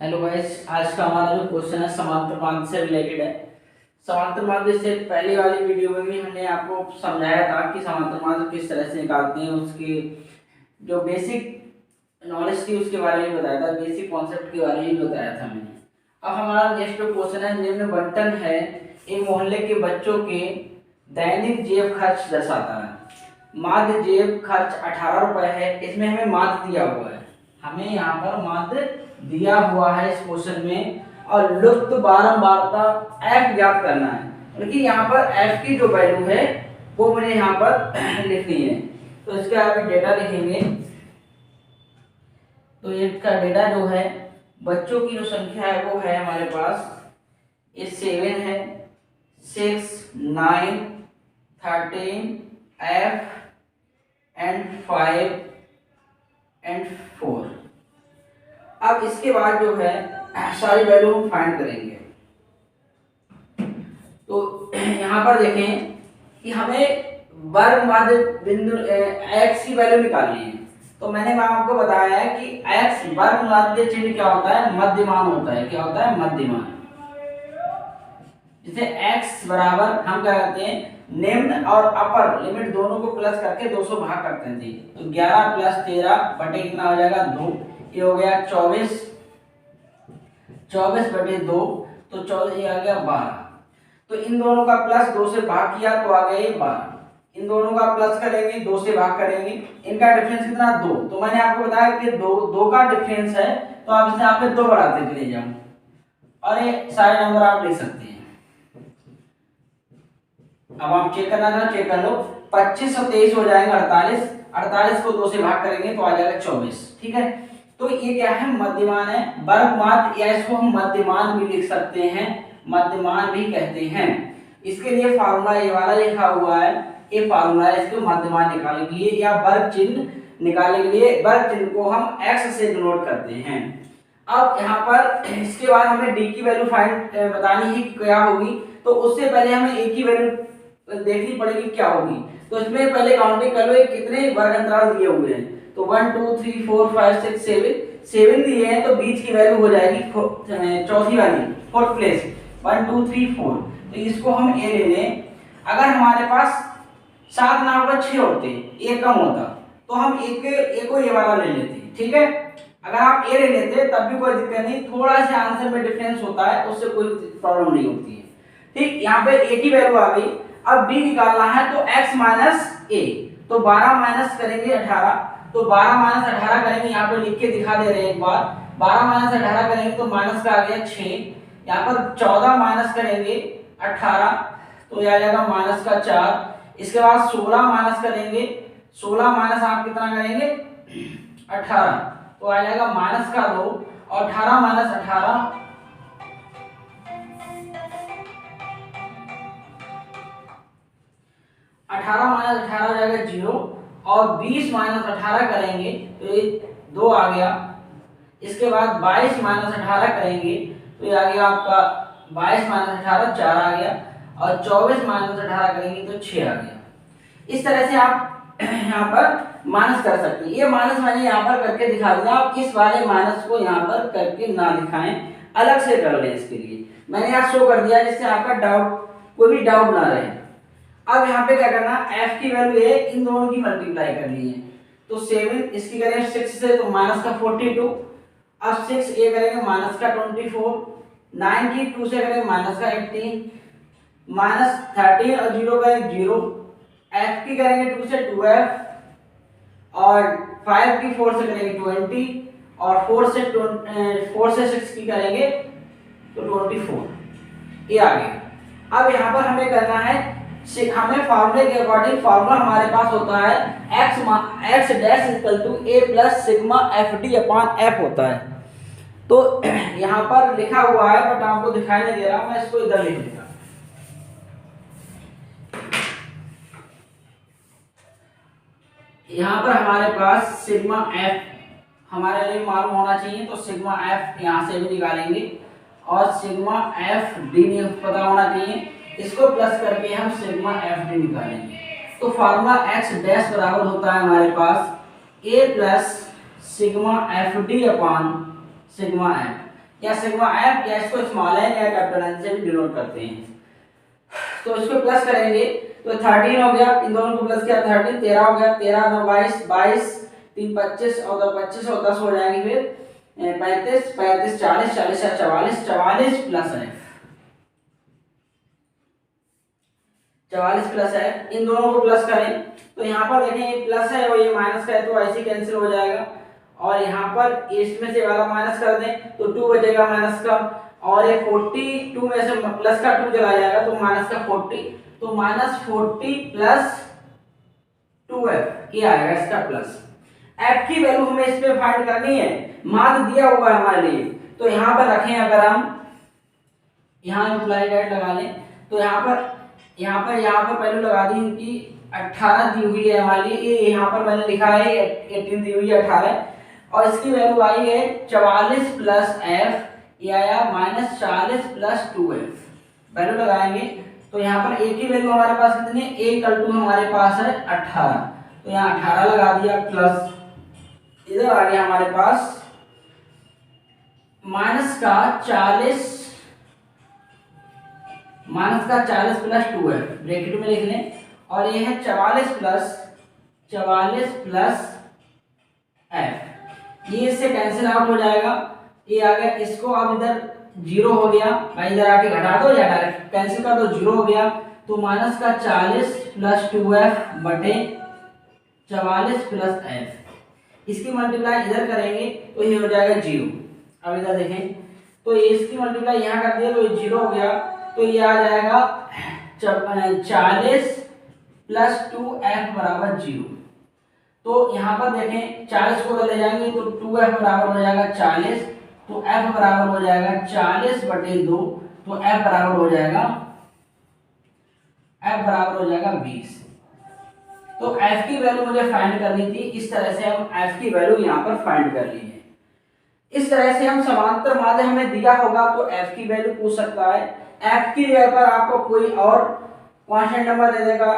Hello guys, आज का हमारा जो क्वेश्चन है समांतर मार्ग से रिलेटेड है। समांतर मार्ग से पहले वाली वीडियो में भी हमने आपको समझाया था कि समांतर मार्ग किस तरह से निकालते हैं, उसकी जो बेसिक नॉलेज थी उसके बारे में बताया था, बेसिक कॉन्सेप्ट के बारे में बताया था मैंने। अब हमारा नेक्स्ट जो क्वेश्चन है, निम्न बंटन है एक मोहल्ले के बच्चों के दैनिक जेब खर्च दर्शाता है। माध्य जेब खर्च 18 रुपए है। इसमें हमें माध्य दिया हुआ है, हमें यहाँ पर माध्य दिया हुआ है इस क्वेश्चन में, और लुप्त बारंबारता एफ ज्ञात करना है। लेकिन यहाँ पर एफ की जो वैल्यू है वो मुझे यहाँ पर लिखनी है। तो इसका आप डेटा लिखेंगे। तो इसका डेटा जो है, बच्चों की जो संख्या है वो है हमारे पास ये 7 है, 6, 9, 13, F एंड 5 एंड 4। अब इसके बाद जो है सारी वैल्यू हम फाइंड करेंगे। तो यहाँ पर देखें कि हमें वर्ग माध्य बिंदु x की वैल्यू निकालनी है। तो मैंने आपको बताया है कि x वर्ग माध्य चिन्ह क्या होता है, मध्यमान होता है। क्या होता है? मध्यमान। जैसे x बराबर हम क्या करते हैं, निम्न और अपर लिमिट दोनों को प्लस करके 200 भाग करते थे। तो 11 + 13 बटे कितना हो जाएगा 2, ये हो गया 24, 24 बटे 2, तो 14 ये आ गया 12। तो इन दोनों का प्लस 2 से भाग किया तो आ गया ये 12। इन दोनों का प्लस करेंगे, 2 से भाग करेंगे, इनका डिफरेंस कितना 2। तो मैंने आपको बताया कि 2 का डिफरेंस है, तो आप इसे यहाँ पे 2 बढ़ाते चले जाओ और ये सारे नंबर आप लिख सकते हैं। अब आप चेक करना चाहो चेक कर लो। 25 और 23 हो जाएंगे 48, 48 को 2 से भाग करेंगे तो आ जाएगा 24। ठीक है, तो ये क्या है, मध्यमान है। वर्ग माध्य या इसको हम मध्यमान भी लिख सकते हैं, मध्यमान भी कहते हैं। इसके लिए फार्मूला ये वाला लिखा हुआ है, ये फार्मूला है इसको मध्यमान निकालने के लिए या वर्ग चिन्ह निकालने के लिए। वर्ग चिन्ह को हम x से डिनोट करते हैं। अब यहाँ पर इसके बाद हमें d की वैल्यू फाइंड बतानी है कि क्या होगी। तो उससे पहले हमें a की वैल्यू देखनी पड़ेगी क्या होगी। तो इसमें पहले काउंटिंग कर लो, कितने वर्ग अंतराल दिए हुए हैं। तो 1 2 3 4 5 6 7 दिए हैं, तो बीच की वैल्यू हो जाएगी चौथी वाली, फोर्थ प्लेस 1 2 3 4। तो इसको हम ए ले लें। अगर हमारे पास 7 ना होकर 6 होते, एक कम होता, तो हम एक को ये वाला ले लेते। ठीक है, अगर आप ए ले लेते तब भी कोई दिक्कत नहीं, थोड़ा सा आंसर में डिफरेंस होता है, उससे कोई प्रॉब्लम नहीं होती है। ठीक, यहाँ पे ए की वैल्यू आ गई। अब बी निकालना है, तो x माइनस ए, तो 12 माइनस करेंगे 18, तो 12 माइनस 18 करेंगे, यहाँ पे लिख के दिखा दे रहे हैं एक बार। 12 माइनस 18 करेंगे तो माइनस का आ गया 6। यहाँ पर 14 माइनस करेंगे 18, तो यह आ जाएगा माइनस का 4। इसके बाद 16 माइनस करेंगे, 16 माइनस आप कितना करेंगे 18, तो आ जाएगा माइनस का 2, और 18 माइनस 18 हो जाएगा 0, और 20 माइनस 18 करेंगे तो ये 2 आ गया। इसके बाद 22 माइनस 18 करेंगे तो ये आ गया आपका 22 माइनस 18 4 आ गया, और 24 माइनस 18 करेंगे तो 6 आ गया। इस तरह से आप यहाँ पर माइनस कर सकते हैं। ये माइनस मैंने यहाँ पर करके दिखा दिया, आप इस वाले माइनस को यहाँ पर करके ना दिखाएं, अलग से कर लें। इसके लिए मैंने यहाँ शो कर दिया जिससे आपका डाउट कोई भी डाउट ना रहे। अब यहाँ पे क्या करना, f की वैल्यू है, इन दोनों की मल्टीप्लाई करनी है। तो 7 इसकी करेंगे 6 से, तो माइनस का 42। अब 6 ए करेंगे माइनस का 24, 9 की 2 से करेंगे माइनस का 18, माइनस 13 और 0 करेंगे 0। f की करेंगे 2 से 2f, और 5 की 4 से करेंगे 20, और 4 से 6 की करेंगे तो 24। ये आ गया। अब यहाँ पर हमें करना है, हमें फार्मूले के अकॉर्डिंग, फार्मूला हमारे पास होता है x dash equal to a plus sigma fd upon f होता है। तो यहाँ पर लिखा हुआ है बट आपको दिखाई नहीं दे रहा, मैं इसको इधर लिख देता। यहाँ पर हमारे पास सिग्मा f हमारे लिए मालूम होना चाहिए, तो सिग्मा f यहाँ से भी निकालेंगे, और सिग्मा fd पता होना चाहिए, इसको प्लस करके हम सिग्मा fd निकालेंगे। तो फार्मूला x डैश बराबर होता है हमारे पास a plus sigma F D upon sigma F. या सिग्मा एफ, या इसको स्मॉल एन या कैपिटल एन से भी डिनोट करते हैं। तो इसको प्लस करेंगे तो 13 हो गया, इन दोनों को प्लस किया 13, 13 हो गया, 13 9 22, 22 3 25 और 2 25 और 10 हो जाएंगे फिर 35 35 40 40 44 44 प्लस एफ, 44 प्लस एफ, इन दोनों को प्लस करें तो यहाँ पर देखें ये प्लस है और ये माइनस का है तो ऐसे कैंसिल हो जाएगा, और यहाँ पर इसमें से वाला माइनस कर दें तो 2 बचेगा माइनस का, और ये 42 में से प्लस का 2 चला जाएगा तो माइनस का 40, तो माइनस 40 प्लस 2f ये आएगा इसका प्लस। f की वैल्यू हमें इस पे फाइंड करनी है, मार्क दिया हुआ है हमारे लिए, तो यहाँ पर रखें, अगर हम यहाँ इम्प्लाई डेट लगा लें तो यहाँ पर वैल्यू लगा दी इनकी 18 दी हुई है हमारी, ये यहाँ पर मैंने लिखा है 18 दी हुई है 18, और इसकी वैल्यू आई है 44 प्लस एफ, ये आया माइनस 40 प्लस 2f। वैल्यू लगाएंगे तो यहाँ पर ए की वैल्यू हमारे पास कितनी है, a इक्वल टू हमारे पास है 18, तो यहाँ 18 लगा दिया प्लस, इधर आ गया हमारे पास माइनस का 40 प्लस 2f, ब्रैकेट में लिख लें, और ये है 44 प्लस f, ये इससे कैंसिल आउट हो जाएगा, ये आ गया, इसको अब इधर 0 हो गया भाई, इधर आके घटा दो या डायरेक्ट कैंसिल कर दो, 0 हो गया, तो माइनस का 40 प्लस 2f बटे 44 प्लस f, इसकी मल्टीप्लाई इधर करेंगे तो ये हो जाएगा 0। अब इधर देखें तो ये इसकी मल्टीप्लाई यहाँ कर दिया तो ये 0 हो गया, तो ये आ जाएगा 40 प्लस 2f बराबर 0। तो यहाँ पर देखें 40 को ले जाएंगे तो 2f बराबर हो जाएगा 40, तो f बराबर हो जाएगा 40 बटे 2, तो f बराबर हो जाएगा 20। तो f की वैल्यू मुझे फाइंड करनी थी, इस तरह से हम f की वैल्यू यहाँ पर फाइंड कर ली है। इस तरह से हम समांतर माध्य हमें दिया होगा तो f की वैल्यू पूछ सकता है, f की जगह पर आपको कोई और कांस्टेंट नंबर दे देगा,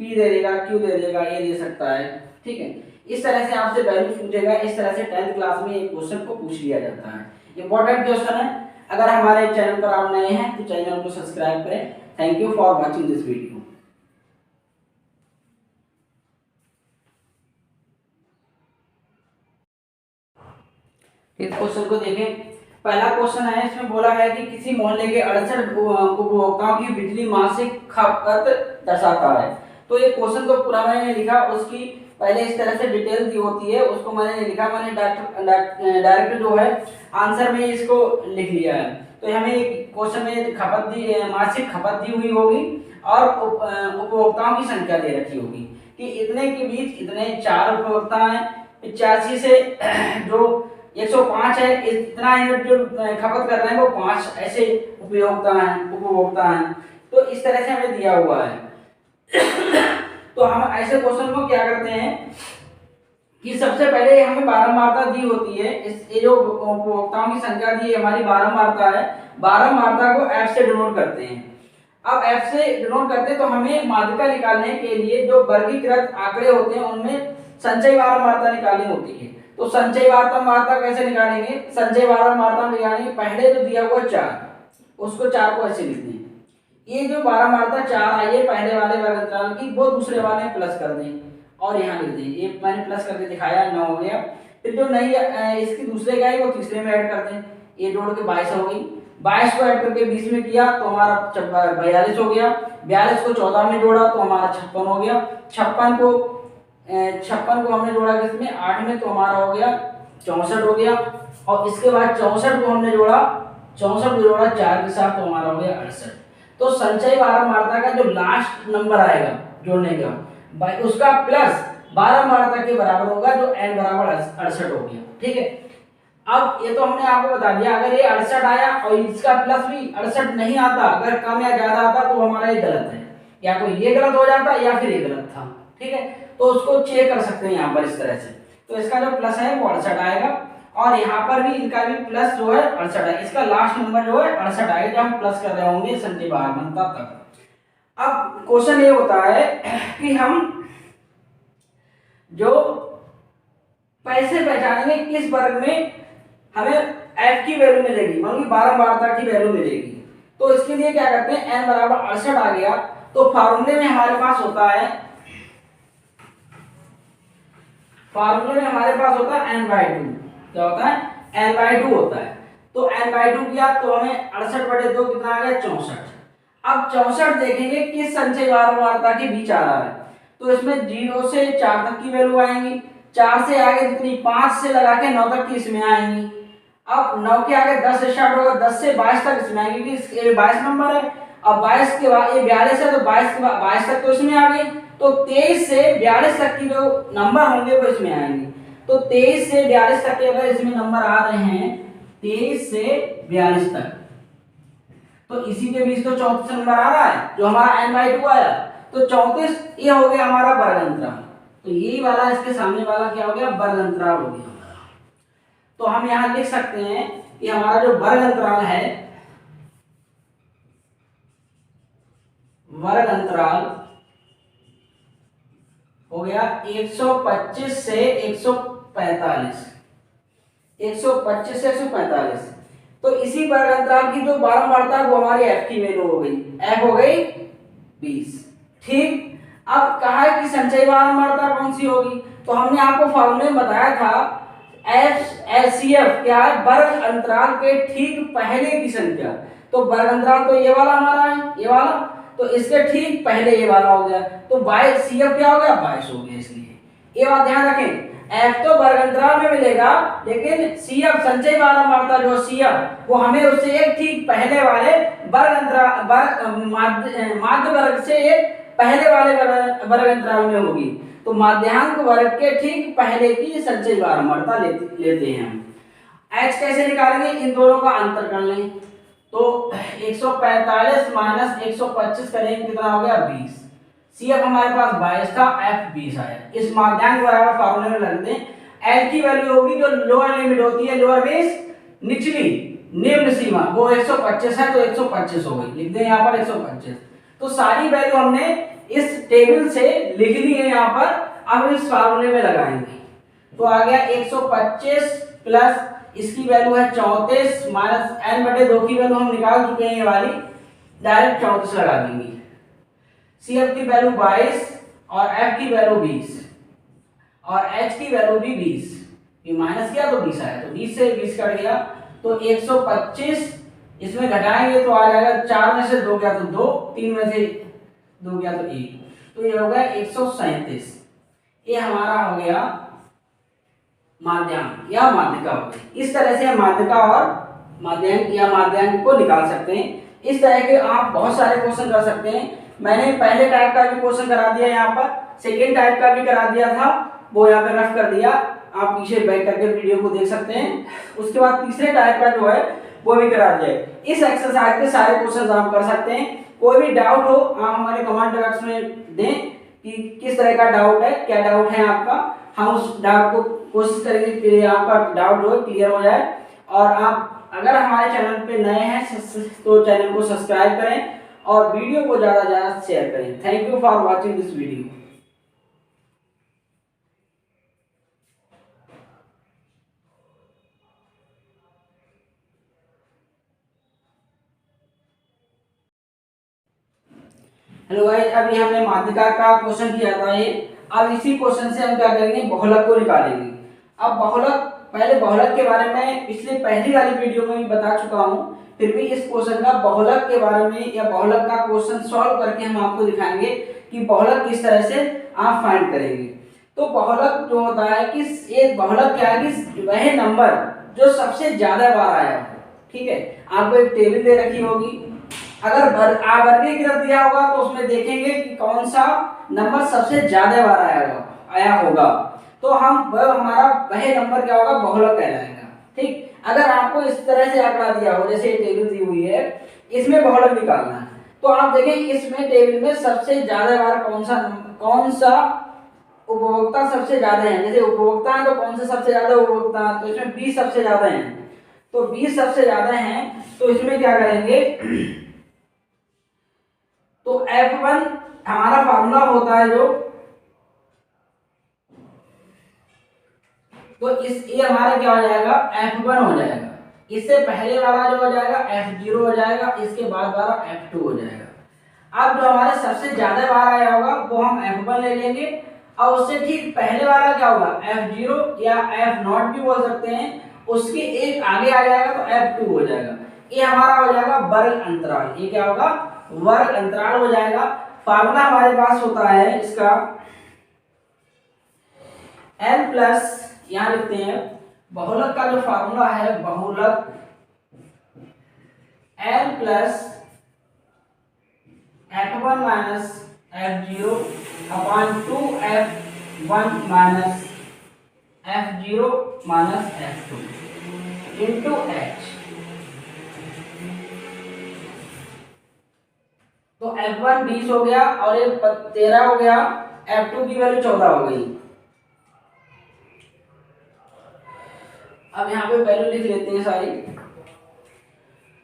p दे देगा, q दे देगा, ये दे सकता है, ठीक है। इस तरह से आपसे वैल्यू पूछेगा, इस तरह से 10th क्लास में एक क्वेश्चन को पूछ लिया जाता है, इंपॉर्टेंट क्वेश्चन है। अगर हमारे चैनल पर आप नए हैं तो चैनल को सब्सक्राइब करें। Thank you for watching this video. इस क्वेश्चन को देखें, पहला क्वेश्चन है, इसमें बोला है कि किसी मोहल्ले के 68 उपभोक्ताओं की बिजली मासिक खपत दर्शाता है। तो ये क्वेश्चन तो पूरा मैंने लिखा, उसकी पहले इस तरह से डिटेल दी होती है, उसको मैंने लिखा, मैंने डायरेक्ट जो है आंसर में इसको लिख लिया है। तो हमें क्वेश्चन में खपत दी, मासिक खपत दी हुई होगी और उपभोक्ताओं की संख्या दे रखी होगी कि इतने के बीच इतने 4 उपभोक्ता हैं, 85 से जो 105 है, इतना यूनिट जो खपत कर रहे हैं वो 5 ऐसे उपभोक्ता हैं। तो इस तरह से हमें दिया हुआ है। तो हम ऐसे क्वेश्चन को क्या करते हैं कि सबसे पहले हमें बारंबारता दी होती है, ये जो उपभोक्ताओं की संख्या दी है हमारी बारंबारता है, बारंबारता को f से डिनोट करते हैं। अब f से डिनोट करते हैं तो हमें माध्यिका निकालने के लिए जो वर्गीकृत आंकड़े होते हैं उनमें संचयी बारंबारता निकालनी होती है। तो संचयी बारंबारता कैसे निकालेंगे, संचयी बारंबारता निकालेंगे, पहले जो दिया हुआ 4 उसको 4 को ऐसे लिखते हैं, ये जो बारंबारता 4 आई है पहले वाले वर्ग अंतराल की, वो दूसरे वाले में प्लस कर दें और यहाँ लिख दें, ये मैंने प्लस करके दिखाया 9 हो गया। फिर जो नहीं इसकी दूसरे का है वो तीसरे में ऐड कर दें, ये जोड़ के 22 हो गई, 22 को ऐड करके 20 में किया तो हमारा 42 हो गया, 42 को 14 में जोड़ा तो हमारा 56 हो गया, 56 को हमने जोड़ा किसमें 8 में तो हमारा हो गया 64 हो गया, और इसके बाद 64 को हमने जोड़ा 4 के साथ तो हमारा हो गया 68। तो संचयी बारंबारता का जो लास्ट नंबर आएगा जोड़ने का उसका प्लस बारंबारता के बराबर होगा जो n बराबर 68 हो गया, ठीक है। अब ये तो हमने आपको बता दिया, अगर ये 68 आया और इसका प्लस भी 68 नहीं आता, अगर कम या ज्यादा आता तो हमारा ये गलत है, या तो ये गलत हो जाता या फिर ये गलत था, ठीक है। तो उसको चेक कर सकते हैं यहाँ पर इस तरह से। तो इसका जो प्लस है वो 68 आएगा, और यहाँ पर भी इनका भी प्लस जो है 68 है, इसका लास्ट नंबर जो है 68 आएगा जब हम प्लस कर रहे होंगे संचयी बारंबारता तक। अब क्वेश्चन ये होता है कि हम जो पैसे पहचानेंगे किस वर्ग में हमें एफ की वैल्यू मिलेगी, मान ली बारंबारता की वैल्यू मिलेगी। तो इसके लिए क्या करते हैं, n बराबर 68 आ गया तो फार्मूले में हमारे पास होता है, फार्मूले में हमारे पास होता है n/2। क्या होता है, n/2 होता है। तो n/2 किया तो हमें 68/2 कितना आ गया, 64। अब 64 देखेंगे किस संचय बारंबारता के बीच आ रहा है। तो इसमें 0 से 4 तक की वैल्यू आएंगी, 4 से आगे जितनी 5 से लगा के 9 तक की इसमें आएंगी। अब 9 के आगे 10 स्टार्ट होगा, 10 से 22 तक इसमें आएंगी क्योंकि ये 22 नंबर है। अब 22 के बाद ये 42 है तो 22 के बाद 22 तक तो इसमें आ गई। तो 23 से 42 तक की जो नंबर होंगे वो इसमें आएंगे। तो 23 से 42 तक के अगर इसमें नंबर आ रहे हैं, 23 से 42 तक, तो इसी के बीच तो 34 नंबर आ रहा है जो हमारा n/2 आया। तो 34 ये हो गया हमारा वर्ग अंतराल। तो यही वाला इसके सामने वाला क्या हो गया, वर्ग अंतराल हो गया। तो हम यहां लिख सकते हैं कि हमारा जो वर्ग अंतराल है, वर्ग अंतराल हो गया 125 से 145, 125 से 145। तो इसी वर्ग अंतराल की जो बारंबारता है वो हमारी एफ की वैल्यू हो गई, एफ हो गई 20। ठीक, अब कहा है कि संचयी बारंबारता कौन सी होगी। तो हमने आपको फॉर्मूले में बताया था एफ क्या है, वर्ग अंतराल के ठीक पहले की संख्या। तो वर्ग अंतराल तो ये वाला हमारा है, ये वाला, तो इसके ठीक पहले ये वाला हो गया। तो 22 सीएफ क्या हो गया, 22 हो गया। इसलिए ये बात ध्यान रखें, एफ तो वर्ग अंतराल में मिलेगा, लेकिन सीएफ संचयी बारंबारता जो सीएफ वो हमें उससे एक ठीक पहले वाले वर्ग अंतराल माध्य वर्ग से एक पहले वाले वर्ग अंतराल में होगी। तो माध्यांक वर्ग के ठीक पहले की संचयी बारंबारता लेते हैं हम। एच कैसे निकालेंगे, इन दोनों का अंतर कर लें। तो 145 माइनस 125 करेंगे कितना हो गया, 20। सीएफ हमारे पास 22 था, एफ 20 आया। इस माध्यांक बराबर फार्मूले में लग दें। एल की वैल्यू होगी जो लोअर लिमिट होती है, लोअर बेस निचली निम्न सीमा, वो 125 है तो 125 हो गई, लिख दें यहाँ पर 125। तो सारी वैल्यू हमने इस टेबल से लिख ली है यहाँ पर, अब इस फार्मूले में लगाएंगे। तो आ गया 125 प्लस इसकी वैल्यू है 34 माइनस n/2 की वैल्यू हम निकाल चुके हैं, ये वाली डायरेक्ट 34 लगा देंगे। CF की वैल्यू 22 और F की वैल्यू 20 और H की वैल्यू भी 20, ये माइनस किया तो 20 आया, तो 20 से 20 कट गया तो 125 इसमें घटाएंगे तो आ जाएगा 4 में से 2 गया तो 2, 3 में से 2 गया तो 1, तो ये हो गया 137। ये हमारा हो गया माध्यांक या माध्यिका हो गई। इस तरह से माध्यिका और माध्यांक या माध्यांक को निकाल सकते हैं। इस तरह के आप बहुत सारे क्वेश्चन कर सकते हैं। मैंने पहले टाइप का भी क्वेश्चन करा दिया यहाँ पर, सेकेंड टाइप का भी करा दिया था, वो यहाँ पे रफ कर दिया, आप पीछे बैक करके वीडियो को देख सकते हैं। उसके बाद तीसरे टाइप का जो है वो भी करा दिया। इस एक्सरसाइज के सारे क्वेश्चन आप कर सकते हैं। कोई भी डाउट हो आप हमारे कमेंट बॉक्स में दें कि किस तरह का डाउट है, क्या डाउट है आपका, हम उस डाउट को कोशिश करेंगे कि आपका डाउट जो है क्लियर हो जाए। और आप अगर हमारे चैनल पे नए हैं तो चैनल को सब्सक्राइब करें और वीडियो को ज़्यादा से ज़्यादा शेयर करें। Thank you for watching this video. Hello guys, अभी हमने माध्यिका का क्वेश्चन किया था ये। अब इसी क्वेश्चन से हम क्या करेंगे, बहुलक को निकालेंगे। अब बहुलक, पहले बहुलक के बारे में पिछले पहली वाली वीडियो में भी बता चुका हूँ, फिर भी इस क्वेश्चन का बहुलक के बारे में या बहुलक का क्वेश्चन सॉल्व करके हम आपको दिखाएंगे कि बहुलक किस तरह से आप फाइंड करेंगे। तो बहुलक जो होता है कि एक बहुलक क्या है कि वह नंबर जो सबसे ज्यादा बार आया हो। ठीक है, आपको एक टेबल दे रखी होगी, अगर वर्गीकृत दिया होगा तो उसमें देखेंगे कि कौन सा नंबर सबसे ज्यादा बार आया होगा, तो हम वह हमारा वह नंबर क्या होगा, बहुलक कहलाएगा। ठीक, अगर आपको इस तरह से आंकड़ा दिया हो, जैसे टेबल दी हुई है, इसमें बहुलक निकालना है, तो आप देखें इसमें टेबल में सबसे ज्यादा बार कौन सा उपभोक्ता सबसे ज्यादा है। जैसे उपभोक्ता है तो कौन से सबसे ज्यादा उपभोक्ता है, तो इसमें 20 सबसे ज्यादा है, तो 20 सबसे ज्यादा हैं, तो इसमें क्या करेंगे, तो F1 हमारा फार्मूला होता है जो तो इस ये हमारा क्या हो जाएगा, F1 हो जाएगा। इससे पहले वाला जो हो जाएगा F0 हो जाएगा, इसके बाद वाला F2 हो जाएगा। अब जो हमारे सबसे ज्यादा बार आया होगा वो हम F1 ले लेंगे, और उससे ठीक पहले वाला क्या होगा, F0 या F0 भी बोल सकते हैं, उसके एक आगे आ जाएगा तो F2 हो जाएगा। ये हमारा हो जाएगा वर्ग अंतराल। ये क्या होगा, वर्ग अंतराल हो जाएगा। फार्मूला हमारे पास होता है इसका L प्लस, यहां लिखते हैं बहुलक का जो फार्मूला है, बहुलक L plus F1 minus F0 upon 2F1 minus F0 minus F2 into H। तो F1 20 हो गया और ये 13 हो गया, F2 की वैल्यू 14 हो गई। अब यहाँ पे वैल्यू लिख लेते हैं सारी।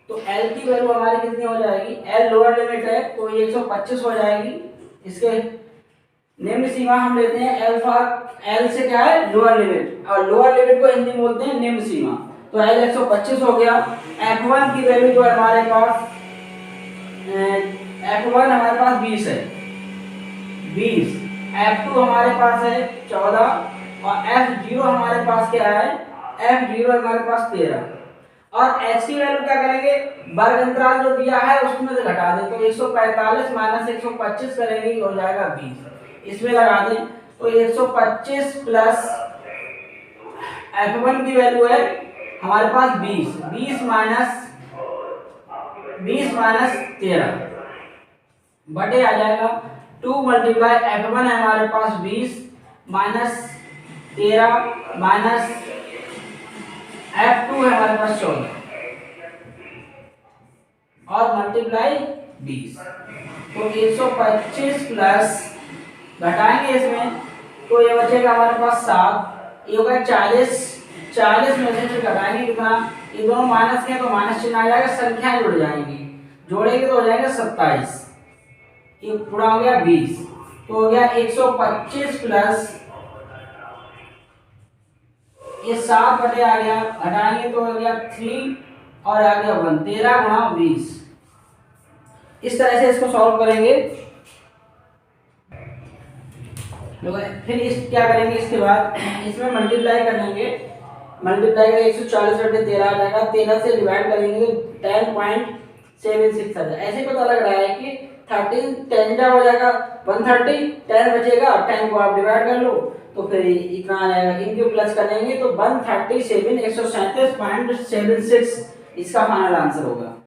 तो L की वैल्यू हमारी कितनी हो जाएगी, L लोअर लिमिट है तो ये 125 हो जाएगी। इसके निम्न सीमा हम लेते हैं L फॉर, L से क्या है लोअर लिमिट, और लोअर लिमिट को हिंदी में बोलते हैं निम्न सीमा। तो L 125 हो गया। F1 की वैल्यू जो हमारे पास, F1 हमारे पास 20 है, 20। F2 हमारे पास है 14, और F0 हमारे पास क्या है, F0 हमारे पास 13। और H की वैल्यू क्या करेंगे, वर्ग अंतराल जो दिया है उसमें से घटा दें, तो 145 माइनस 125 करेंगे, हो जाएगा 20। इसमें लगा दें तो 125 प्लस F1 की वैल्यू है हमारे पास 20, 20 माइनस 13 बटे आ जाएगा 2 मल्टीप्लाई F1 है हमारे पास 20 माइनस 13 माइनस F2 है हमारे पास 14 और मल्टीप्लाई 20। तो 125 प्लस घटाएंगे इसमें तो ये बचेगा हमारे पास 7, ये होगा 40, 40 में से घटाएंगे कितना, ये दोनों माइनस के तो माइनस चिन्ह आ जाएगा, संख्याएं जुड़ जाएंगी, जोड़ेंगे तो हो जाएगा 27, ये पूरा हो गया 20। तो हो गया 125 प्लस ये 7 बटे आ गया, घटाएंगे तो हो गया 3 और आ गया 1, 13 गुणा 20। इस तरह से इसको सॉल्व करेंगे। फिर इस क्या करेंगे, इसके बाद इसमें मल्टीप्लाई कर लेंगे, मल्टीप्लाई करेंगे 140 बटे 13 आ जाएगा, 13 से डिवाइड करेंगे तो 10.76 आ जाएगा। ऐसे पता लग रहा है कि 13 10 जा हो जाएगा 130, 10 बचेगा, 10 को आप डिवाइड कर लो तो फिर इतना आ जाएगा, इनके प्लस करेंगे तो 137 137.76 इसका फाइनल आंसर होगा।